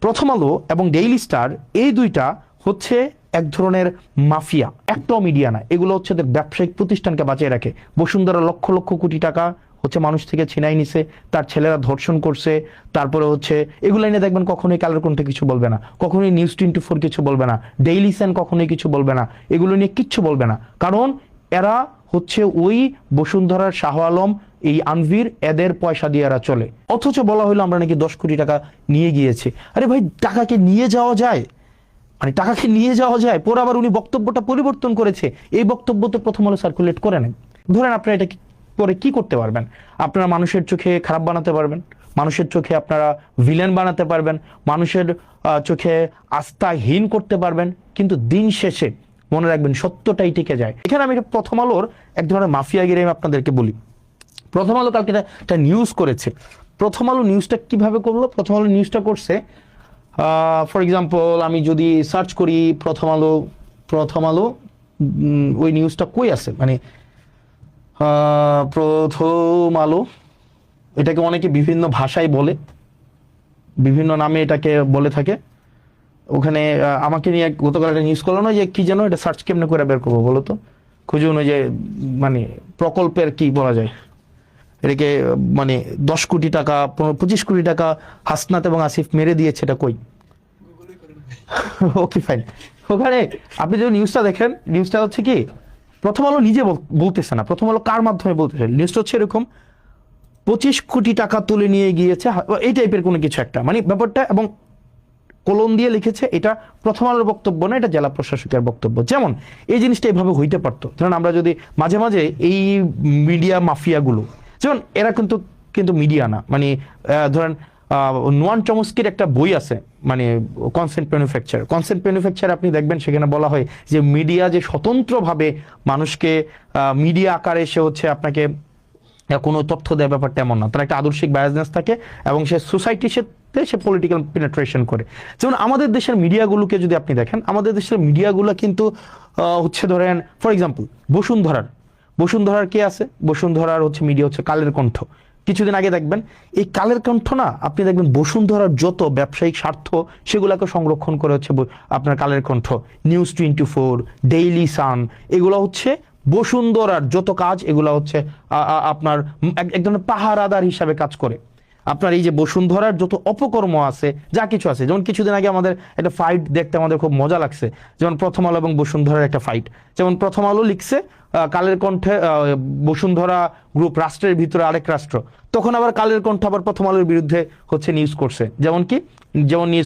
প্রথম আলো এবং ডেইলি স্টার এই দুইটা হচ্ছে এক ধরনের মাফিয়া, একটাও মিডিয়া না, এগুলো হচ্ছে ব্যবসায়িক প্রতিষ্ঠানকে বাঁচিয়ে রাখে। বসুন্ধরা লক্ষ লক্ষ কোটি টাকা হচ্ছে মানুষ থেকে ছিনাই নিছে, তার ছেলেরা ধর্ষণ করছে, তারপরে হচ্ছে এগুলো নিয়ে দেখবেন কখনোই কালের কণ্ঠে কিছু বলবে না, কখনোই নিউজ 24 কিছু বলবে না, ডেইলি সান কখনোই কিছু বলবে না, এগুলো নিয়ে কিচ্ছু বলবে না, কারণ এরা হচ্ছে ওই বসুন্ধরার শাহ আলম, এই আনভির, এদের পয়সা দিয়ে এরা চলে। অথচ বলা হলো আমরা নাকি 10 কোটি টাকা নিয়ে গিয়েছি। আরে ভাই, টাকাকে নিয়ে যাওয়া যায়? মানে টাকাকে নিয়ে যাওয়া যায়? পরে আবার উনি বক্তব্যটা পরিবর্তন করেছে। এই বক্তব্য তো প্রথম আলো সার্কুলেট করে নেন। ধরেন আপনারা এটা পরে কি করতে পারবেন? আপনারা মানুষের চোখে খারাপ বানাতে পারবেন, মানুষের চোখে আপনারা ভিলেন বানাতে পারবেন, মানুষের চোখে আস্থাহীন করতে পারবেন, কিন্তু দিন শেষে মনে রাখবেন সত্যটাই টিকে যায়। এখানে আমি প্রথম আলোর এক ধরনের মাফিয়াগিরি আমি আপনাদেরকে বলি। প্রথম আলো কালকে একটা নিউজ করেছে। প্রথম আলো নিউজটা কিভাবে করলো? প্রথম আলো নিউজটা করছে, ফর এক্সাম্পল আমি যদি সার্চ করি প্রথম আলো ওই নিউজটা কই আছে, মানে প্রথম আলো, এটাকে অনেকে বিভিন্ন ভাষায় বলে, বিভিন্ন নামে এটাকে বলে থাকে। ওখানে আমাকে নিয়ে গতকাল একটা নিউজ করলো না, যে কি যেন, এটা সার্চ কেমনে করে বের করবো বলো তো, খুঁজুন। ওই যে মানে প্রকল্পের কি বলা যায় এটাকে, মানে 10 কোটি টাকা 25 কোটি টাকা হাসনাত এবং আসিফ মেরে দিয়েছে, এটা কই? Okay fine. ওখানে আপনি যদি নিউজটা দেখেন, নিউজটা হচ্ছে কি, প্রথম আলো নিজে বলতেছে না, প্রথম আলো কার মাধ্যমে বলতেছে, নিউজটা হচ্ছে এরকম, 25 কোটি টাকা তুলে নিয়ে গিয়েছে, এই টাইপের কোনো কিছু একটা, মানে ব্যাপারটা, এবং কলম দিয়ে লিখেছে এটা প্রথম আলোর বক্তব্য না, এটা জেলা প্রশাসকের বক্তব্য। যেমন এই জিনিসটা এভাবে হইতে পারতো। ধরেন আমরা যদি মাঝে মাঝে এই মিডিয়া মাফিয়াগুলো, যেমন এরা কিন্তু মিডিয়া না, মানে ধরেন নোয়ান চমস্কির একটা বই আছে, মানে কনসেন্ট ম্যানুফ্যাকচার, আপনি দেখবেন সেখানে বলা হয় যে মিডিয়া যে স্বতন্ত্রভাবে মানুষকে মিডিয়া আকারে সে হচ্ছে আপনাকে কোনো তথ্য দেয়, ব্যাপারটা এমন না, তার একটা আদর্শিক বায়াসনেস থাকে এবং সে সোসাইটির সাথে সে পলিটিক্যাল পেনিট্রেশন করে। যেমন আমাদের দেশের মিডিয়াগুলোকে যদি আপনি দেখেন, আমাদের দেশের মিডিয়াগুলো কিন্তু হচ্ছে ধরেন ফর এক্সাম্পল বসুন্ধরার কে আছে, বসুন্ধরার হচ্ছে মিডিয়া হচ্ছে কালের কণ্ঠ। কিছুদিন আগে দেখবেন এই কালের কণ্ঠ না, আপনি দেখবেন বসুন্ধরার যত ব্যবসায়িক স্বার্থ সেগুলোকে সংরক্ষণ করে হচ্ছে আপনার Kaler Kantho, news 24, Daily Sun, এগুলো হচ্ছে বসুন্ধরার যত কাজ, এগুলো হচ্ছে আপনার এক ধরনের পাহারাদার হিসাবে কাজ করে। আপনার এই যে বসুন্ধরার যত অপকর্ম আছে, যা কিছু আছে, যেমন কিছুদিন আগে আমাদের একটা ফাইট দেখতে আমাদের খুব মজা লাগছে, যেমন প্রথম আলো এবং বসুন্ধরার একটা ফাইট। যেমন প্রথম আলো লিখছে কালের কণ্ঠে বসুন্ধরা গ্রুপ রাষ্ট্রের ভিতরে আরেক রাষ্ট্র, তখন আবার কালের কণ্ঠ আবার প্রথম আলোর বিরুদ্ধে হচ্ছে নিউজ করছে। যেমন নিউজ